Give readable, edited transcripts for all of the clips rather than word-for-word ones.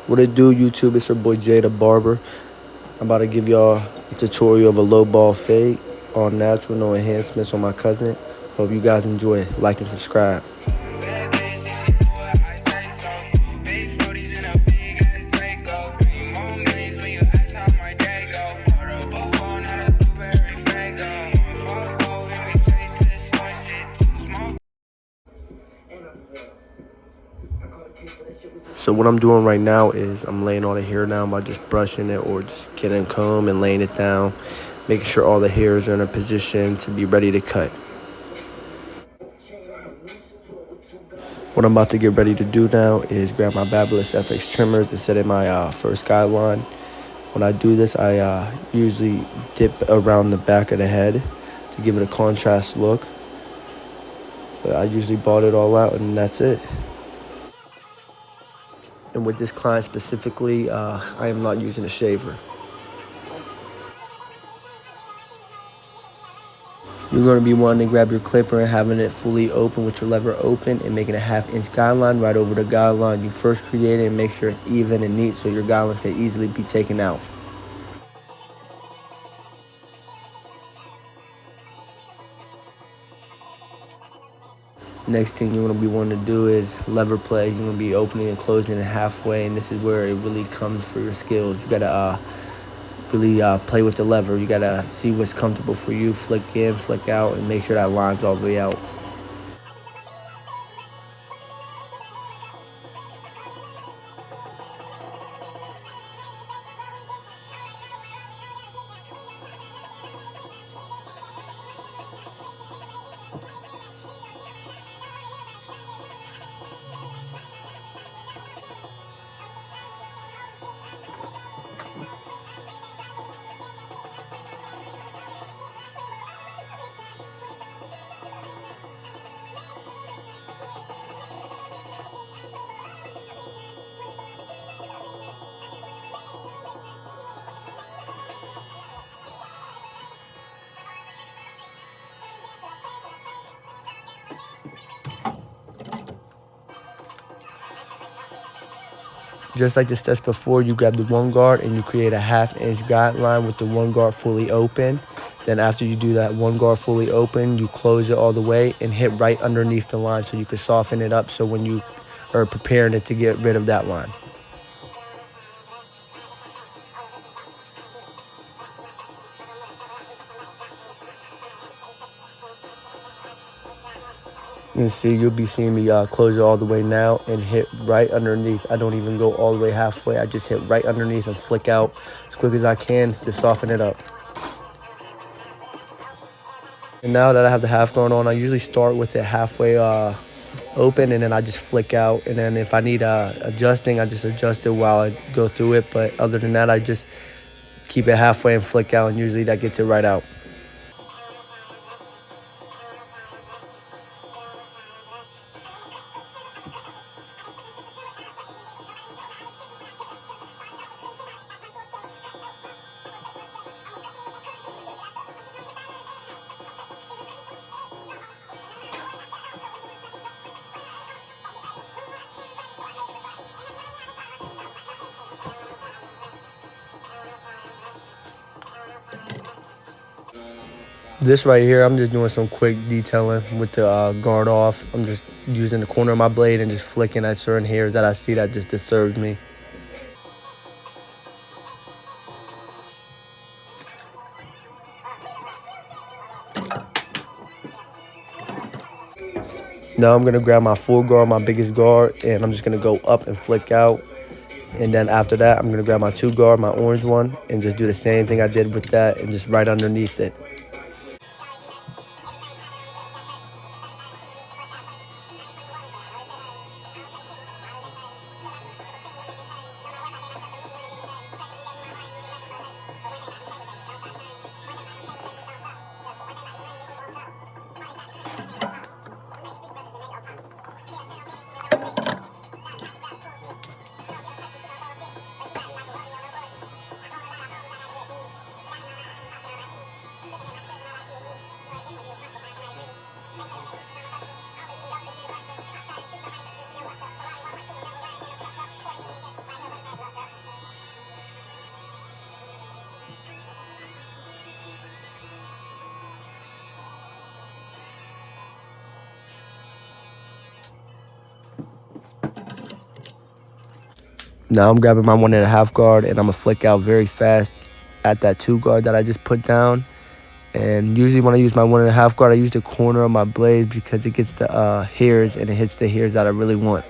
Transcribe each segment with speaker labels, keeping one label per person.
Speaker 1: What it do, YouTube? It's your boy Jay the Barber. I'm about to give y'all a tutorial of a low ball fade, all natural, no enhancements on my cousin. Hope you guys enjoy it. Like and subscribe. So what I'm doing right now is I'm laying all the hair down by just brushing it or just getting a comb and laying it down, making sure all the hairs are in a position to be ready to cut. What I'm about to get ready to do now is grab my Babyliss FX trimmers and set in my first guideline. When I do this, I usually dip around the back of the head to give it a contrast look. But I usually bought it all out and that's it. And with this client specifically, I am not using a shaver. You're going to be wanting to grab your clipper and having it fully open with your lever open and making a 1/2 inch guideline right over the guideline you first created, and make sure it's even and neat so your guidelines can easily be taken out. Next thing you're going to be wanting to do is lever play. You're going to be opening and closing it halfway, and this is where it really comes for your skills. You got to really play with the lever. You got to see what's comfortable for you, flick in, flick out, and make sure that line's all the way out. Just like the steps before, you grab the one guard and you create a 1/2 inch guideline with the one guard fully open. Then after you do that one guard fully open, you close it all the way and hit right underneath the line so you can soften it up so when you are preparing it to get rid of that line. You see, you'll be seeing me close it all the way now and hit right underneath. I don't even go all the way halfway. I just hit right underneath and flick out as quick as I can to soften it up. And now that I have the half going on, I usually start with it halfway open, and then I just flick out. And then if I need adjusting, I just adjust it while I go through it. But other than that, I just keep it halfway and flick out, and usually that gets it right out. This right here, I'm just doing some quick detailing with the guard off. I'm just using the corner of my blade and just flicking at certain hairs that I see that just disturbs me. Now I'm gonna grab my full guard, my biggest guard, and I'm just gonna go up and flick out. And then after that, I'm gonna grab my 2 guard, my orange one, and just do the same thing I did with that and just right underneath it. Now I'm grabbing my 1.5 guard and I'm gonna flick out very fast at that 2 guard that I just put down. And usually when I use my 1.5 guard, I use the corner of my blade because it gets the hairs and it hits the hairs that I really want.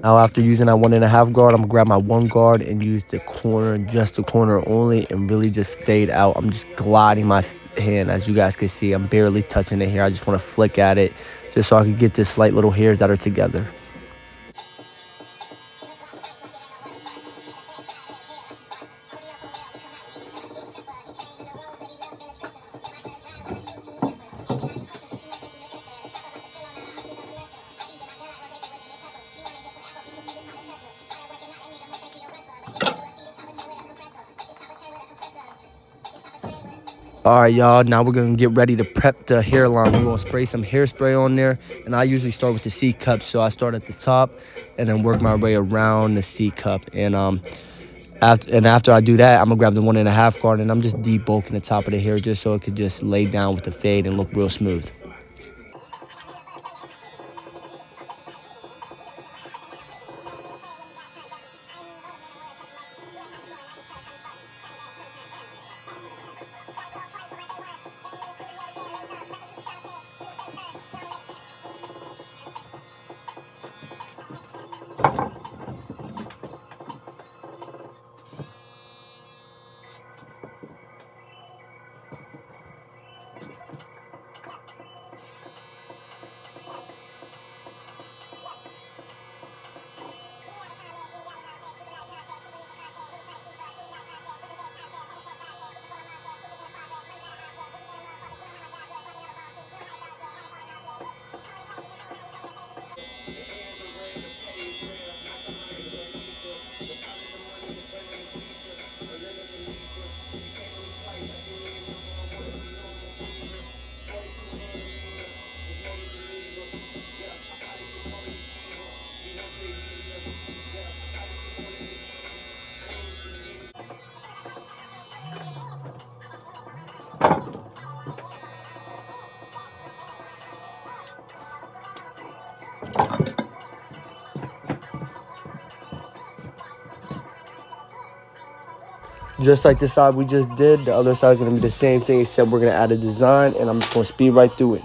Speaker 1: Now after using that 1.5 guard, I'm gonna grab my 1 guard and use the corner, just the corner only, and really just fade out. I'm just gliding my hand, as you guys can see. I'm barely touching it here. I just want to flick at it just so I can get the slight little hairs that are together. All right, y'all, now we're gonna get ready to prep the hairline. We're gonna spray some hairspray on there, and I usually start with the C cup, so I start at the top and then work my way around the C cup. And after I do that, I'm gonna grab the 1.5 guard and I'm just debulking the top of the hair just so it could just lay down with the fade and look real smooth. Just like the side we just did, the other side is gonna be the same thing, except we're gonna add a design, and I'm just gonna speed right through it.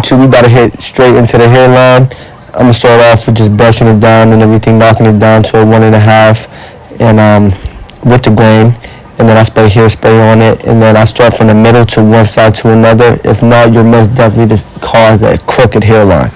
Speaker 1: YouTube, we about to hit straight into the hairline. I'm gonna start off with just brushing it down and everything, knocking it down to a 1.5, and with the grain. And then I spray hairspray on it, and then I start from the middle to one side to another. If not, you're most definitely just cause a crooked hairline.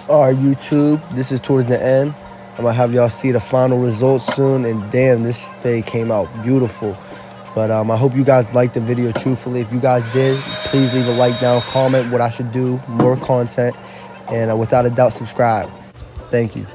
Speaker 1: Alright, YouTube, this is towards the end. I'm gonna have y'all see the final results soon, and damn, this fade came out beautiful. But I hope you guys liked the video. Truthfully, if you guys did, please leave a like down, comment what I should do, more content, and without a doubt, subscribe. Thank you.